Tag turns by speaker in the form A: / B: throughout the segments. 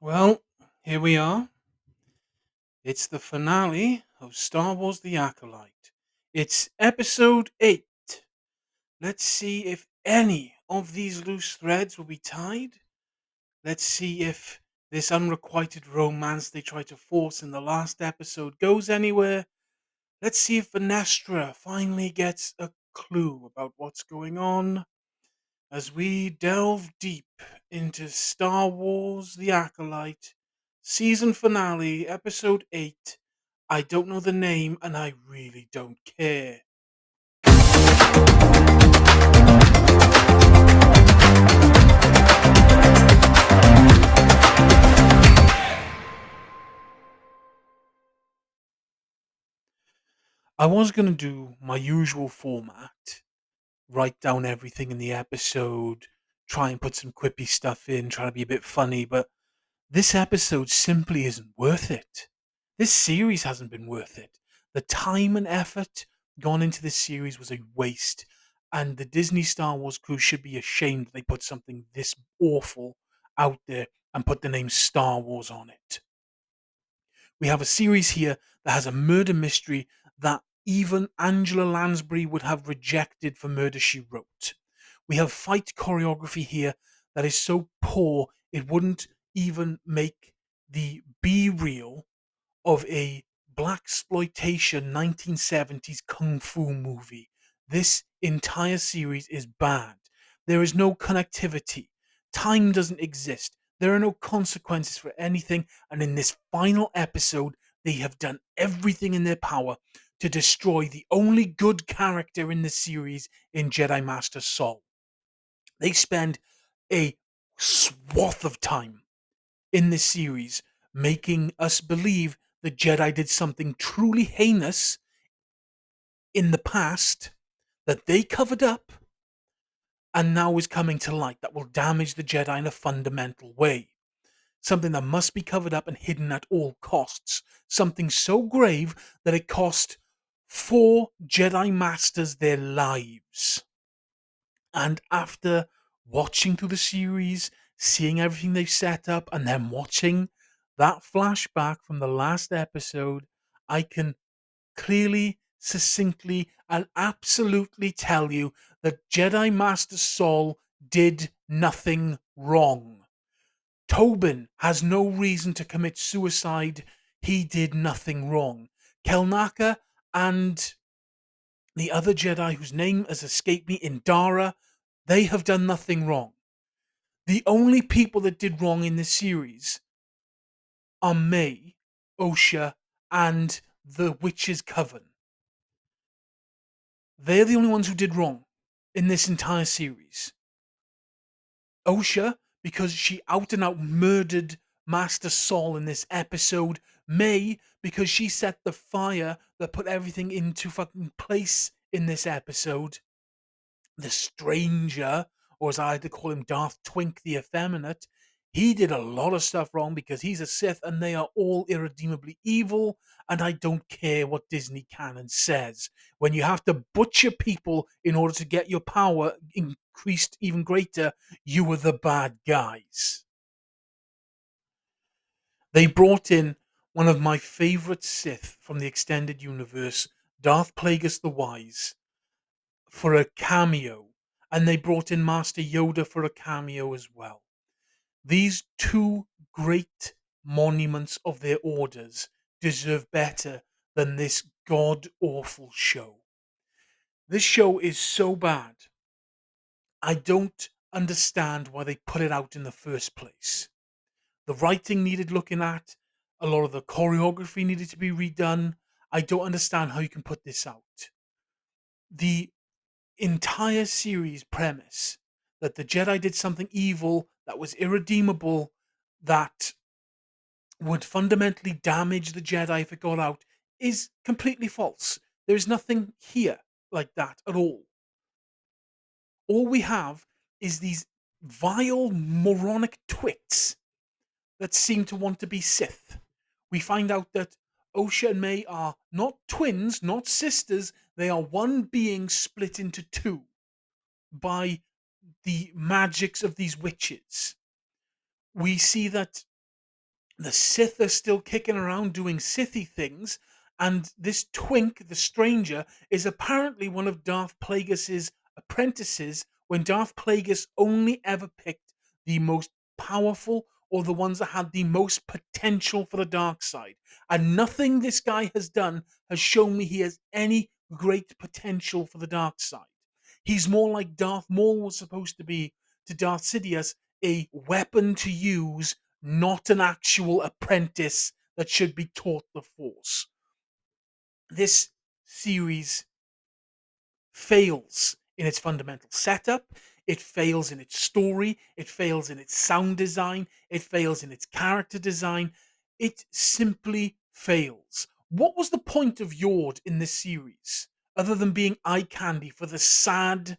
A: Well, here we are. It's the finale of Star Wars The Acolyte. It's episode 8. Let's see if any of these loose threads will be tied. Let's see if this unrequited romance they tried to force in the last episode goes anywhere. Let's see if Vanestra finally gets a clue about what's going on as we delve deep into Star Wars The Acolyte, season finale, episode 8. I don't know the name and I really don't care. I was going to do my usual format, write down everything in the episode, try and put some quippy stuff in, try to be a bit funny, but this episode simply isn't worth it. This series hasn't been worth it. The time and effort gone into this series was a waste, and the Disney Star Wars crew should be ashamed that they put something this awful out there and put the name Star Wars on it. We have a series here that has a murder mystery that even Angela Lansbury would have rejected for Murder She Wrote. We have fight choreography here that is so poor it wouldn't even make the B reel of a black exploitation 1970s kung fu movie. This entire series is bad. There is no connectivity. Time doesn't exist. There are no consequences for anything. And in this final episode, they have done everything in their power to destroy the only good character in the series in Jedi Master Saul. They spend a swath of time in this series making us believe the Jedi did something truly heinous in the past that they covered up and now is coming to light that will damage the Jedi in a fundamental way. Something that must be covered up and hidden at all costs. Something so grave that it cost four Jedi Masters their lives. And after watching through the series, seeing everything they've set up, and then watching that flashback from the last episode, I can clearly, succinctly, and absolutely tell you that Jedi Master Saul did nothing wrong. Tobin has no reason to commit suicide. He did nothing wrong. Kelnaka and the other Jedi whose name has escaped me, Indara, they have done nothing wrong. The only people that did wrong in this series are May, Osha, and the Witch's Coven. They're the only ones who did wrong in this entire series. Osha, because she out and out murdered Master Saul in this episode. May, because she set the fire that put everything into fucking place in this episode. The Stranger, or as I like to call him, Darth Twink the Effeminate, he did a lot of stuff wrong because he's a Sith and they are all irredeemably evil. And I don't care what Disney canon says. When you have to butcher people in order to get your power increased even greater, you were the bad guys. They brought in one of my favorite Sith from the extended universe, Darth Plagueis the Wise, for a cameo, and they brought in Master Yoda for a cameo as well. These two great monuments of their orders deserve better than this god awful show. This show is so bad, I don't understand why they put it out in the first place. The writing needed looking at, a lot of the choreography needed to be redone. I don't understand how you can put this out. The entire series premise that the Jedi did something evil that was irredeemable, that would fundamentally damage the Jedi if it got out, is completely false. There's nothing here like that at all. All we have is these vile, moronic twits that seem to want to be Sith. We find out that Osha and May are not twins, not sisters, they are one being split into two by the magics of these witches. We see that The Sith are still kicking around doing Sithy things, and this Twink, the stranger, is apparently one of Darth Plagueis's apprentices when Darth Plagueis only ever picked the most powerful or the ones that had the most potential for the dark side. And nothing this guy has done has shown me he has any great potential for the dark side. He's more like Darth Maul was supposed to be to Darth Sidious, a weapon to use, not an actual apprentice that should be taught the Force. This series fails in its fundamental setup, it fails in its story, it fails in its sound design, it fails in its character design. It simply fails. What was the point of Yord in this series other than being eye candy for the sad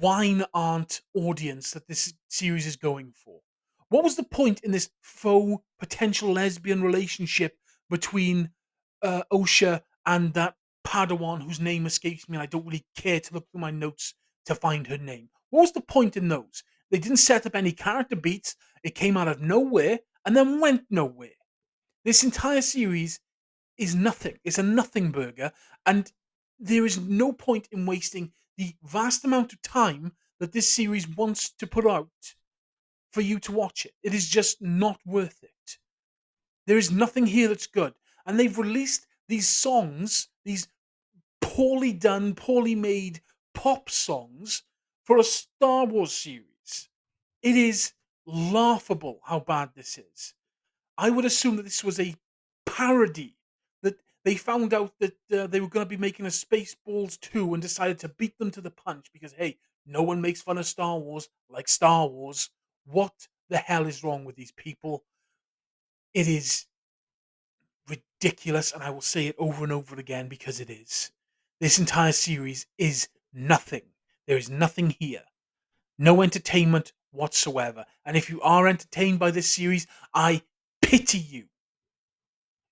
A: wine aunt audience that this series is going for? What was the point in this faux potential lesbian relationship between Osha and that Padawan whose name escapes me, and I don't really care to look through my notes to find her name? What was the point in those? They didn't set up any character beats. It came out of nowhere and then went nowhere. This entire series is nothing. It's a nothing burger, and there is no point in wasting the vast amount of time that this series wants to put out for you to watch it. It is just not worth it. There is nothing here that's good. And they've released these songs, these poorly done, poorly made pop songs for a Star Wars series. It is laughable how bad this is. I would assume that this was a parody, that they found out that they were going to be making a Spaceballs 2 and decided to beat them to the punch because, hey, no one makes fun of Star Wars like Star Wars. What the hell is wrong with these people? It is ridiculous, and I will say it over and over again because it is. This entire series is nothing. There is nothing here. No entertainment whatsoever. And if you are entertained by this series, I pity you.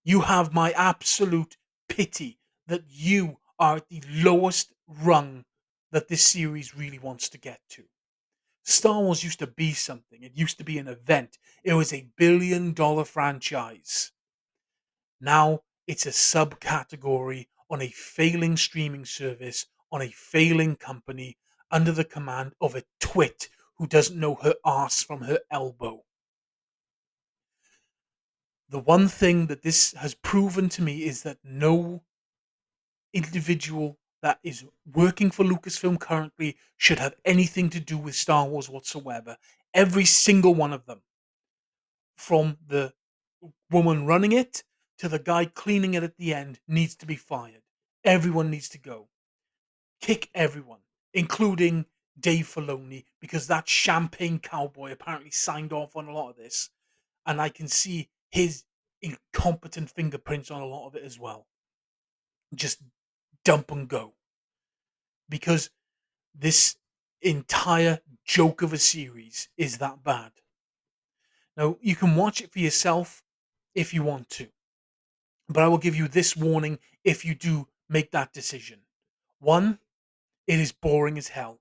A: You have my absolute pity that you are at the lowest rung that this series really wants to get to. Star Wars used to be something. It used to be an event. It was $1 billion franchise. Now it's a subcategory on a failing streaming service, on a failing company, under the command of a twit who doesn't know her arse from her elbow. The one thing that this has proven to me is that no individual that is working for Lucasfilm currently should have anything to do with Star Wars whatsoever. Every single one of them, from the woman running it to the guy cleaning it at the end, needs to be fired. Everyone needs to go. Kick everyone, including Dave Filoni, because that champagne cowboy apparently signed off on a lot of this, and I can see his incompetent fingerprints on a lot of it as well. Just dump and go, because this entire joke of a series is that bad. Now, you can watch it for yourself if you want to, but I will give you this warning if you do make that decision. One, it is boring as hell.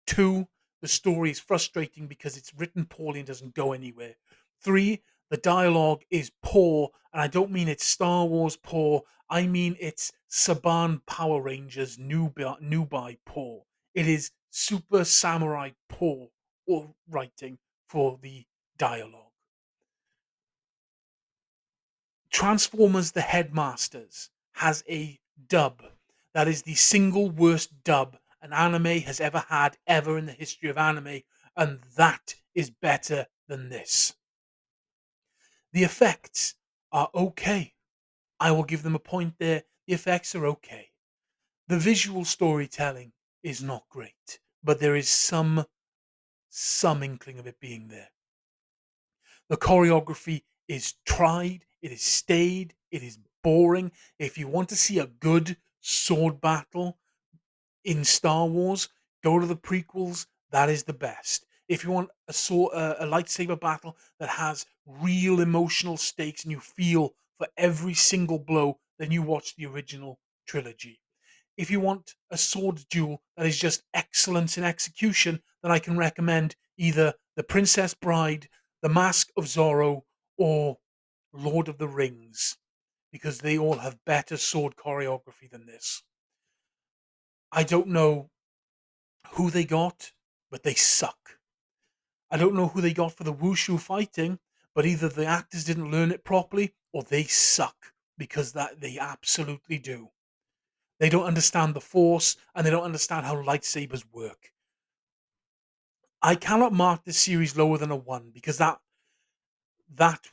A: Two, the story is frustrating because it's written poorly and doesn't go anywhere. Three, the dialogue is poor, and I don't mean it's Star Wars poor. I mean it's Saban Power Rangers Nubai poor. It is Super Samurai poor or writing for the dialogue. Transformers The Headmasters has a dub that is the single worst dub an anime has ever had ever in the history of anime, and that is better than this. The effects are okay. I will give them a point there. The effects are okay. The visual storytelling is not great, but there is some inkling of it being there. The choreography is tried, it is stayed, it is boring. If you want to see a good sword battle in Star Wars, go to the prequels. That is the best. If you want a lightsaber battle that has real emotional stakes and you feel for every single blow, then you watch the original trilogy. If you want a sword duel that is just excellence in execution, then I can recommend either The Princess Bride, The Mask of Zorro, or Lord of the Rings, because they all have better sword choreography than this. I don't know who they got, but they suck. I don't know who they got for the wushu fighting, but either the actors didn't learn it properly or they suck, because that they absolutely do. They don't understand the force and they don't understand how lightsabers work. I cannot mark this series lower than a 1 because that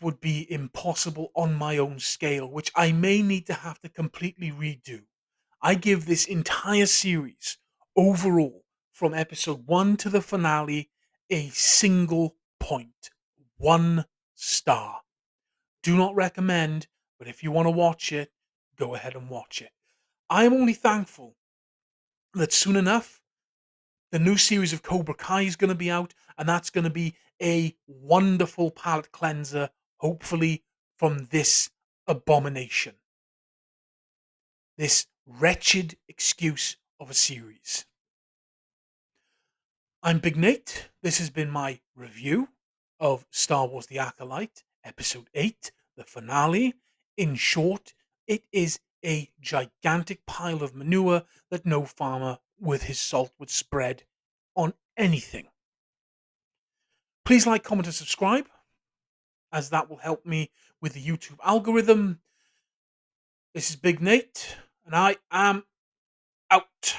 A: would be impossible on my own scale, which I may need to have to completely redo. I give this entire series overall, from episode 1 to the finale, a single point. 1 star. Do not recommend, but if you want to watch it, go ahead and watch it. I am only thankful that soon enough the new series of Cobra Kai is going to be out, and that's going to be a wonderful palate cleanser, hopefully, from this abomination, this wretched excuse of a series. I'm Big Nate. This has been my review of Star Wars The Acolyte, Episode 8, the finale. In short, it is a gigantic pile of manure that no farmer with his salt would spread on anything. Please like, comment, and subscribe, as that will help me with the YouTube algorithm. This is Big Nate, and I am out.